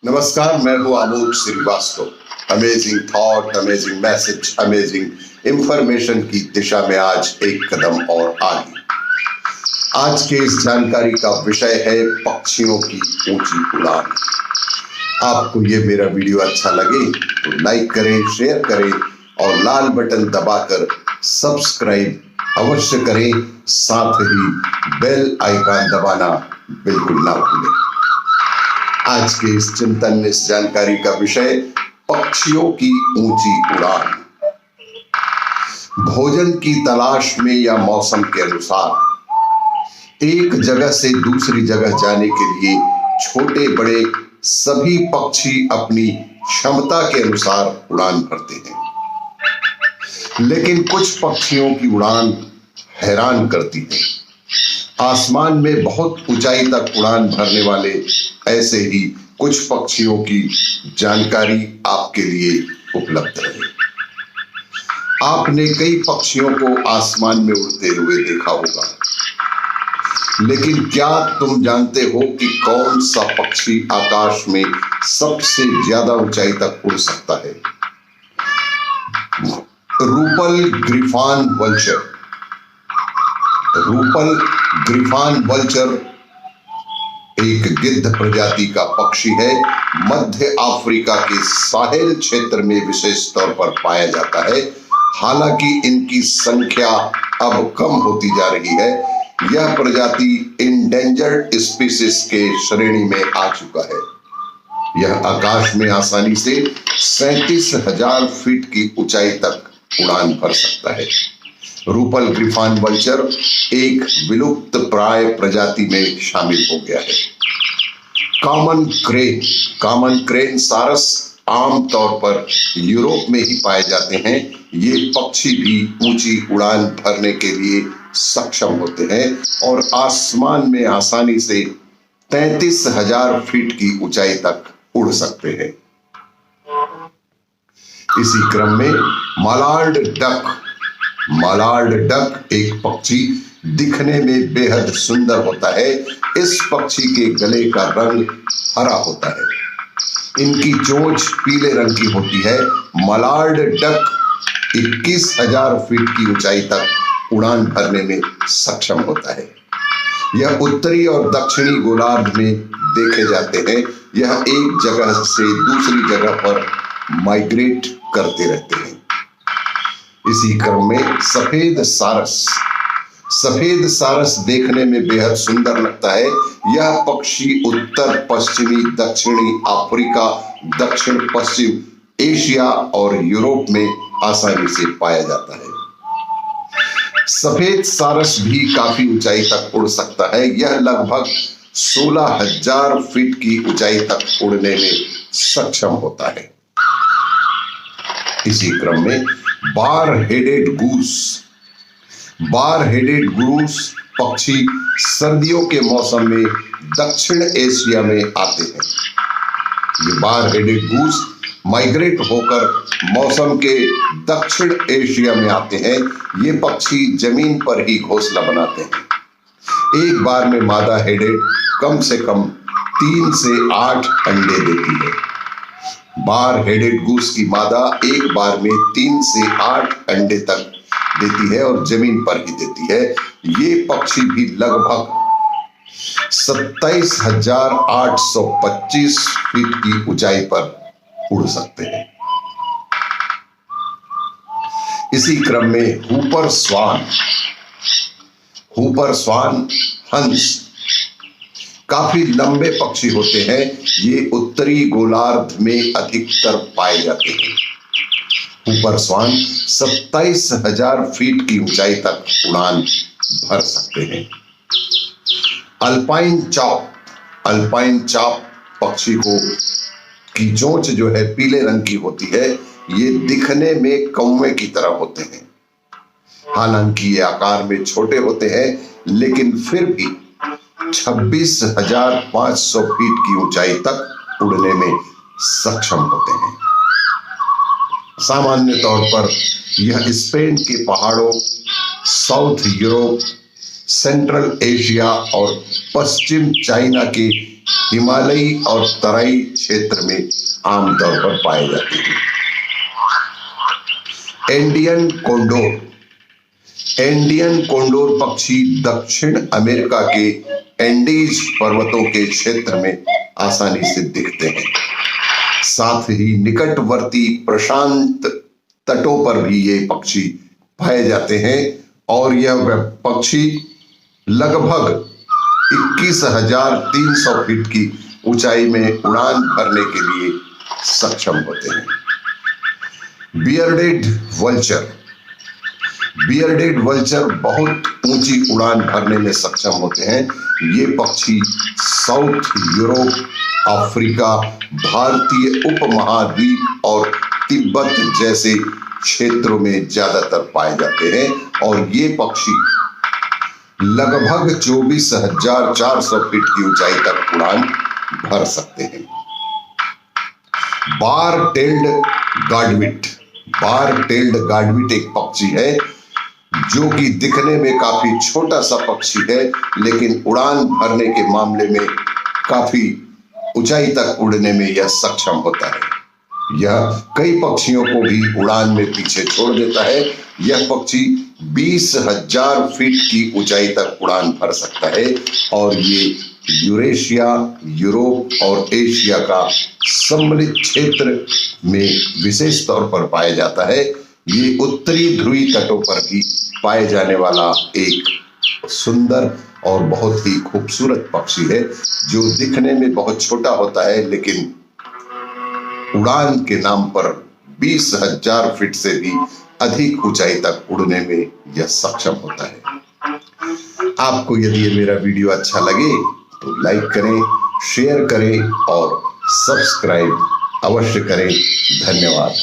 नमस्कार, मैं हूं Alok Srivastava. Amazing thought, amazing message, amazing information की दिशा में आज एक कदम और आगे। आज के इस जानकारी का विषय है पक्षियों की ऊंची उड़ान। आपको ये मेरा वीडियो अच्छा लगे तो लाइक करें, शेयर करें और लाल बटन दबाकर सब्सक्राइब अवश्य करें। साथ ही बेल आइकन दबाना बिल्कुल ना भूलें। आज के इस चिंतन, इस जानकारी का विषय पक्षियों की ऊंची उड़ान। भोजन की तलाश में या मौसम के अनुसार एक जगह से दूसरी जगह जाने के लिए छोटे बड़े सभी पक्षी अपनी क्षमता के अनुसार उड़ान भरते हैं, लेकिन कुछ पक्षियों की उड़ान हैरान करती है। आसमान में बहुत ऊंचाई तक उड़ान भरने वाले ऐसे ही कुछ पक्षियों की जानकारी आपके लिए उपलब्ध है। आपने कई पक्षियों को आसमान में उड़ते हुए देखा होगा, लेकिन क्या तुम जानते हो कि कौन सा पक्षी आकाश में सबसे ज्यादा ऊंचाई तक उड़ सकता है? Rupal griffon vulture. Rupal griffon vulture एक गिद्ध प्रजाति का पक्षी है। मध्य अफ्रीका के साहेल क्षेत्र में विशेष तौर पर पाया जाता है। हालांकि इनकी संख्या अब कम होती जा रही है। यह प्रजाति इंडेंजर्ड स्पीशीज के श्रेणी में आ चुका है। यह आकाश में आसानी से 37,000 फीट की ऊंचाई तक उड़ान भर सकता है। रूपल ग्रिफॉन वल्चर एक विलुप्त प्राय प्रजाति में शामिल हो गया है। कॉमन क्रेन सारस आमतौर पर यूरोप में ही पाए जाते हैं। ये पक्षी भी ऊंची उड़ान भरने के लिए सक्षम होते हैं और आसमान में आसानी से 33,000 फीट की ऊंचाई तक उड़ सकते हैं। इसी क्रम में मलार्ड डक एक पक्षी दिखने में बेहद सुंदर होता है। इस पक्षी के गले का रंग हरा होता है। इनकी चोंच पीले रंग की होती है। मलार्ड डक 21,000 फीट की ऊंचाई तक उड़ान भरने में सक्षम होता है। यह उत्तरी और दक्षिणी गोलार्ध में देखे जाते हैं। यह एक जगह से दूसरी जगह पर माइग्रेट करते रहते हैं। इसी क्रम में सफेद सारस देखने में बेहद सुंदर लगता है। यह पक्षी उत्तर पश्चिमी दक्षिणी अफ्रीका, दक्षिण पश्चिम एशिया और यूरोप में आसानी से पाया जाता है। सफेद सारस भी काफी ऊंचाई तक उड़ सकता है। यह लगभग 16,000 फीट की ऊंचाई तक उड़ने में सक्षम होता है। इसी क्रम में बार हेडेड गूस पक्षी सर्दियों के मौसम में दक्षिण एशिया में आते हैं। ये बार हेडेड गूस माइग्रेट होकर मौसम के दक्षिण एशिया में आते हैं। ये पक्षी जमीन पर ही घोंसला बनाते हैं। एक बार में मादा हेडेड कम से कम 3 से 8 अंडे देती है। बार हेडेड गूस की मादा एक बार में 3 से 8 अंडे तक देती है और जमीन पर ही देती है। ये पक्षी भी लगभग 27,825 फीट की ऊंचाई पर उड़ सकते हैं। इसी क्रम में हूपर स्वान हंस काफी लंबे पक्षी होते हैं। ये उत्तरी गोलार्ध में अधिकतर पाए जाते हैं। हूपर स्वान 27,000 फीट की ऊंचाई तक उड़ान भर सकते हैं। अल्पाइन चाप पक्षी की चोंच जो है पीले रंग की होती है। ये दिखने में कौवे की तरह होते हैं। हालांकि ये आकार में छोटे होते हैं, लेकिन फिर भी 26,500 फीट की ऊंचाई तक उड़ने में सक्षम होते हैं। सामान्य तौर पर यह स्पेन के पहाड़ों, साउथ यूरोप, सेंट्रल एशिया और पश्चिम चाइना के हिमालयी और तराई क्षेत्र में आमतौर पर पाए जाते हैं। इंडियन कोंडोर पक्षी दक्षिण अमेरिका के एंडीज पर्वतों के क्षेत्र में आसानी से दिखते हैं। साथ ही निकटवर्ती प्रशांत तटों पर भी ये पक्षी पाए जाते हैं और यह पक्षी लगभग 21,300 फीट की ऊंचाई में उड़ान भरने के लिए सक्षम होते हैं। बियर्डेड वल्चर बहुत ऊंची उड़ान भरने में सक्षम होते हैं। ये पक्षी साउथ यूरोप, अफ्रीका, भारतीय उपमहाद्वीप और तिब्बत जैसे क्षेत्रों में ज्यादातर पाए जाते हैं और ये पक्षी लगभग 24,400 फीट की ऊंचाई तक उड़ान भर सकते हैं। बार टेल्ड गाडविट एक पक्षी है जो कि दिखने में काफी छोटा सा पक्षी है, लेकिन उड़ान भरने के मामले में काफी ऊंचाई तक उड़ने में यह सक्षम होता है। यह कई पक्षियों को भी उड़ान में पीछे छोड़ देता है। यह पक्षी 20,000 फीट की ऊंचाई तक उड़ान भर सकता है और ये यूरेशिया, यूरोप और एशिया का सम्मिलित क्षेत्र में विशेष तौर पर पाया जाता है। ये उत्तरी ध्रुवीय तटों पर भी पाए जाने वाला एक सुंदर और बहुत ही खूबसूरत पक्षी है जो दिखने में बहुत छोटा होता है, लेकिन उड़ान के नाम पर 20,000 फीट से भी अधिक ऊंचाई तक उड़ने में यह सक्षम होता है। आपको यदि ये मेरा वीडियो अच्छा लगे तो लाइक करें, शेयर करें और सब्सक्राइब अवश्य करें। धन्यवाद।